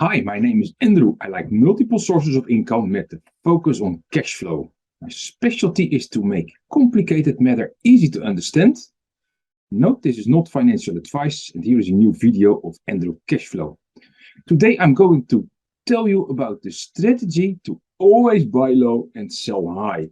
Hi, my name is Andrew. I like multiple sources of income with the focus on cash flow. My specialty is to make complicated matter easy to understand. Note this is not financial advice, and here is a new video of Andrew Cashflow. Today I'm going to tell you about the strategy to always buy low and sell high.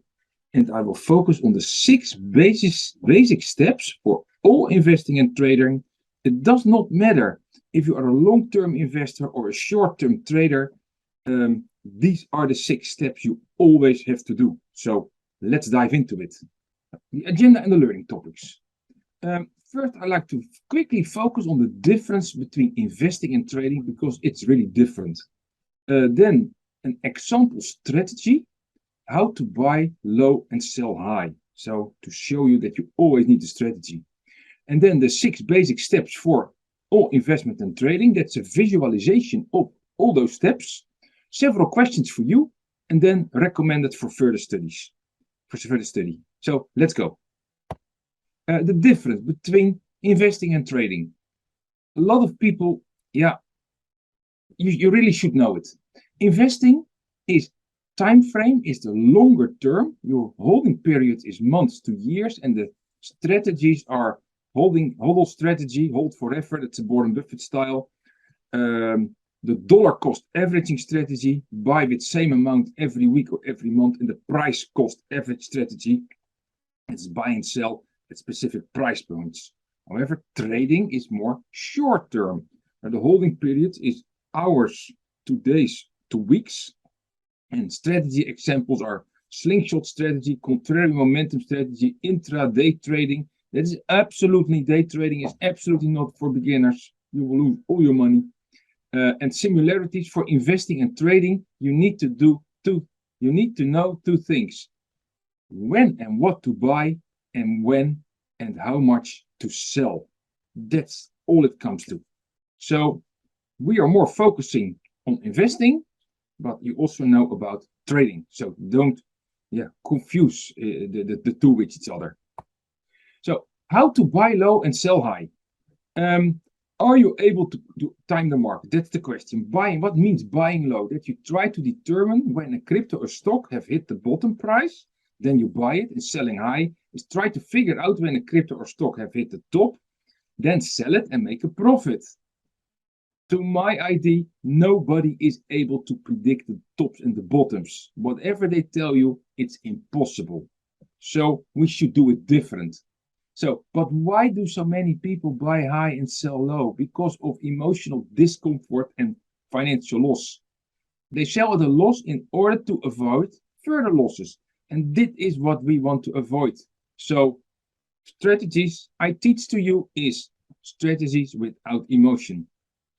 And I will focus on the 6 basic steps for all investing and trading. It does not matter if you are a long-term investor or a short-term trader. These are the 6 steps you always have to do. So let's dive into it. The agenda and the learning topics. First, I like to quickly focus on the difference between investing and trading because it's really different. Then an example strategy, how to buy low and sell high. So to show you that you always need a strategy. And then the 6 basic steps for all investment and trading. That's a visualization of all those steps. Several questions for you, and then recommended for further studies. So let's go. The difference between investing and trading. A lot of people, you really should know it. Investing is time frame is the longer term. Your holding period is months to years, and the strategies are hodl strategy, hold forever. That's a Warren Buffett style. The dollar cost averaging strategy, buy with same amount every week or every month, and the price cost average strategy. It's buy and sell at specific price points. However, trading is more short term. And the holding period is hours to days to weeks. And strategy examples are slingshot strategy, contrary momentum strategy, intraday trading. That is absolutely, day trading is absolutely not for beginners. You will lose all your money. And similarities for investing and trading, you need to know 2 things. When and what to buy, and when and how much to sell. That's all it comes to. So we are more focusing on investing, but you also know about trading. So don't confuse the 2 with each other. So how to buy low and sell high? Are you able to time the market? That's the question. Buying, what means buying low? That you try to determine when a crypto or stock have hit the bottom price, then you buy it, and selling high is try to figure out when a crypto or stock have hit the top, then sell it and make a profit. To my idea, nobody is able to predict the tops and the bottoms. Whatever they tell you, it's impossible. So we should do it different. So, but why do so many people buy high and sell low? Because of emotional discomfort and financial loss. They sell at a loss in order to avoid further losses. And this is what we want to avoid. So, strategies I teach to you is strategies without emotion.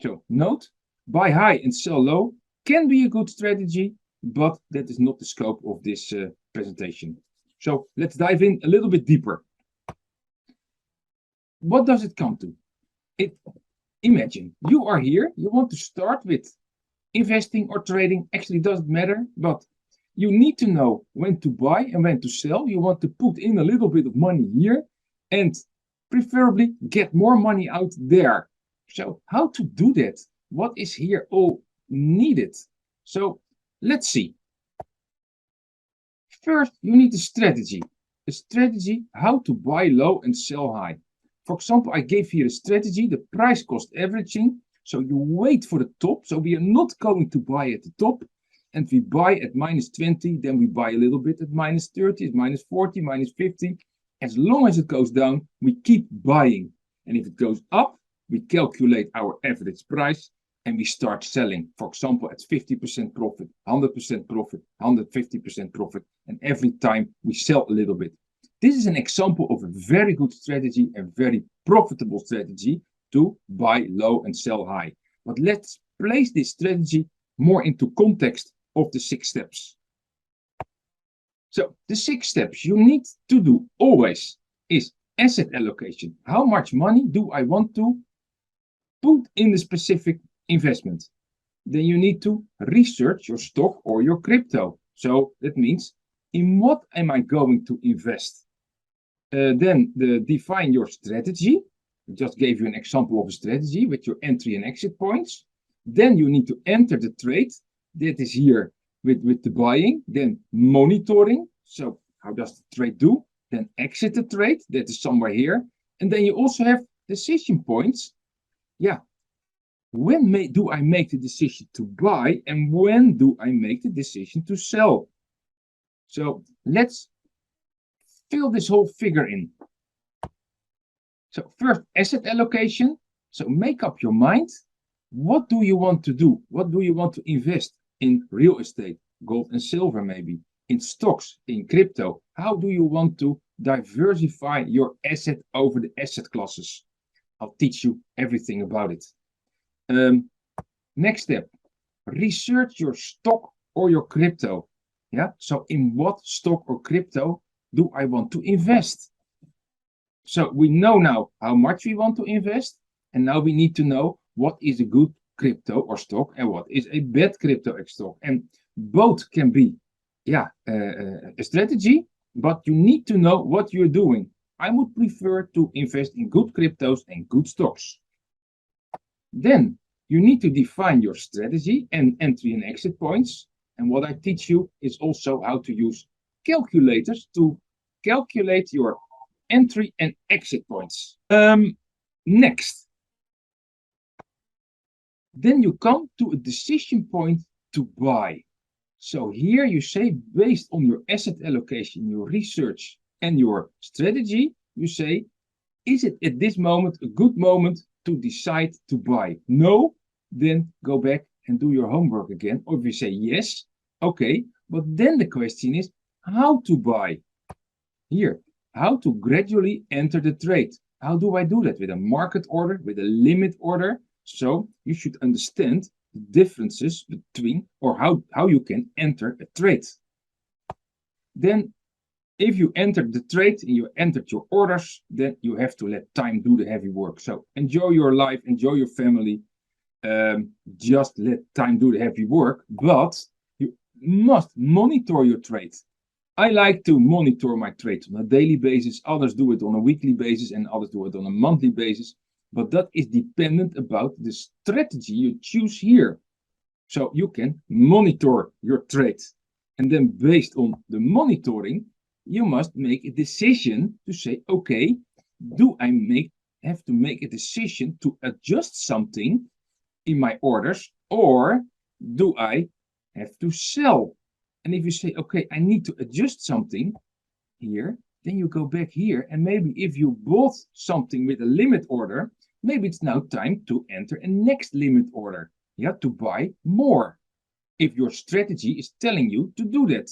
So, note, buy high and sell low can be a good strategy, but that is not the scope of this presentation. So, let's dive in a little bit deeper. What does it come to? Imagine you are here, you want to start with investing or trading, actually doesn't matter, but you need to know when to buy and when to sell. You want to put in a little bit of money here and preferably get more money out there. So how to do that? What is here all needed? So let's see. First, you need a strategy. A strategy how to buy low and sell high. For example, I gave here a strategy, the price cost averaging. So you wait for the top. So we are not going to buy at the top. And we buy at -20, then we buy a little bit at -30, at -40, -50. As long as it goes down, we keep buying. And if it goes up, we calculate our average price and we start selling. For example, at 50% profit, 100% profit, 150% profit. And every time we sell a little bit. This is an example of a very good strategy, a very profitable strategy to buy low and sell high. But let's place this strategy more into context of the 6 steps. So the 6 steps you need to do always is asset allocation. How much money do I want to put in the specific investment? Then you need to research your stock or your crypto. So that means, in what am I going to invest? Then define your strategy. I just gave you an example of a strategy with your entry and exit points. Then you need to enter the trade. That is here with the buying. Then monitoring. So how does the trade do? Then exit the trade. That is somewhere here. And then you also have decision points. Yeah. When do I make the decision to buy and when do I make the decision to sell? So let's fill this whole figure in. So first, asset allocation. So make up your mind. What do you want to do? What do you want to invest in? Real estate, gold and silver maybe, in stocks, in crypto? How do you want to diversify your asset over the asset classes? I'll teach you everything about it. Next step, research your stock or your crypto. Yeah, so in what stock or crypto do I want to invest? So we know now how much we want to invest, and now we need to know what is a good crypto or stock and what is a bad crypto or stock. And both can be, a strategy, but you need to know what you're doing. I would prefer to invest in good cryptos and good stocks. Then you need to define your strategy and entry and exit points. And what I teach you is also how to use calculators to calculate your entry and exit points. Next. Then you come to a decision point to buy. So here you say, based on your asset allocation, your research, and your strategy, you say, is it at this moment a good moment to decide to buy? No, then go back and do your homework again. Or if you say yes, okay, but then the question is how to buy. Here, how to gradually enter the trade. How do I do that? With a market order, with a limit order? So you should understand the differences between, or how you can enter a trade. Then if you entered the trade and you entered your orders, then you have to let time do the heavy work. So enjoy your life, enjoy your family. Just let time do the heavy work, but you must monitor your trade. I like to monitor my trade on a daily basis. Others do it on a weekly basis and others do it on a monthly basis. But that is dependent about the strategy you choose here. So you can monitor your trade. And then based on the monitoring, you must make a decision to say, okay, do I have to make a decision to adjust something in my orders, or do I have to sell? And if you say, okay, I need to adjust something here, then you go back here, and maybe if you bought something with a limit order, maybe it's now time to enter a next limit order, to buy more. If your strategy is telling you to do that.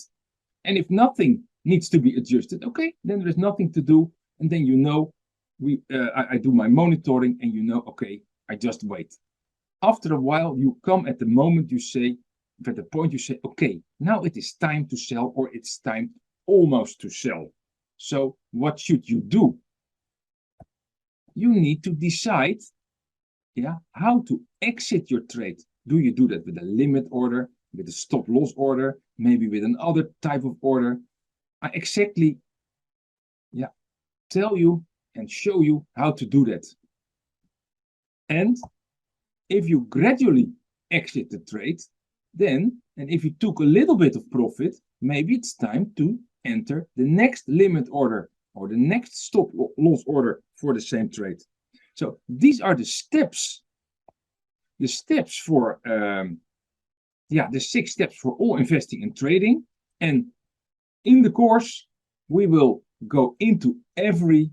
And if nothing needs to be adjusted, okay, then there is nothing to do. And then you know, I do my monitoring and you know, okay, I just wait. After a while, you come at the moment you say, at the point you say, okay, now it is time to sell, or it's time almost to sell. So what should you do? You need to decide, how to exit your trade. Do you do that with a limit order, with a stop loss order, maybe with another type of order? I exactly, tell you and show you how to do that. And if you gradually exit the trade, then, and if you took a little bit of profit, maybe it's time to enter the next limit order or the next stop loss order for the same trade. So these are the steps. The steps for, the 6 steps for all investing and trading. And in the course, we will go into every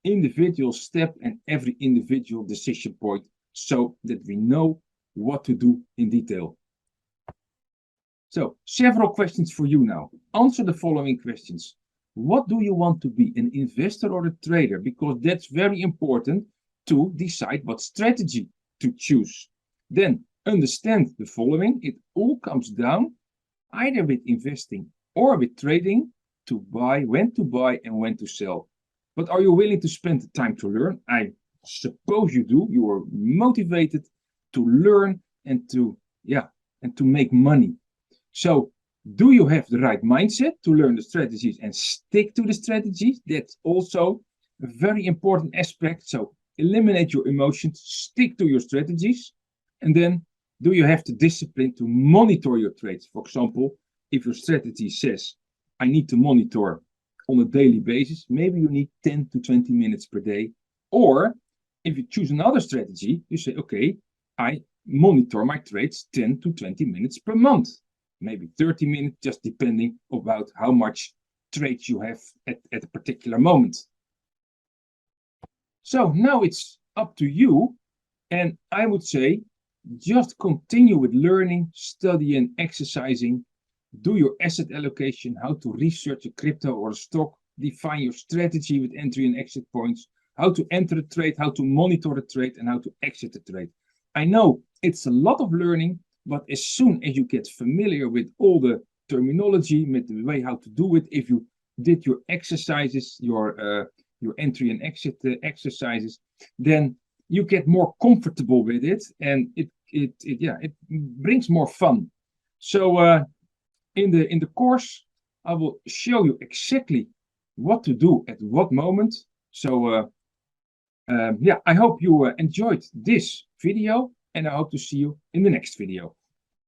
individual step and every individual decision point so that we know what to do in detail. So, several questions for you now. Answer the following questions. What do you want to be, an investor or a trader? Because that's very important to decide what strategy to choose. Then, understand the following. It all comes down either with investing or with trading to buy, when to buy and when to sell. But are you willing to spend the time to learn? I suppose you do. You are motivated to learn and to make money. So do you have the right mindset to learn the strategies and stick to the strategies? That's also a very important aspect. So eliminate your emotions, stick to your strategies. And then, do you have the discipline to monitor your trades? For example, if your strategy says, I need to monitor on a daily basis, maybe you need 10 to 20 minutes per day. Or if you choose another strategy, you say, okay, I monitor my trades 10 to 20 minutes per month, maybe 30 minutes, just depending about how much trades you have at a particular moment. So now it's up to you. And I would say, just continue with learning, studying, exercising. Do your asset allocation, how to research a crypto or a stock, define your strategy with entry and exit points, how to enter a trade, how to monitor the trade, and how to exit the trade. I know it's a lot of learning, but as soon as you get familiar with all the terminology, with the way how to do it, if you did your exercises, your entry and exit exercises, then you get more comfortable with it, and it brings more fun. So in the course, I will show you exactly what to do at what moment. So yeah, I hope you enjoyed this video, and I hope to see you in the next video.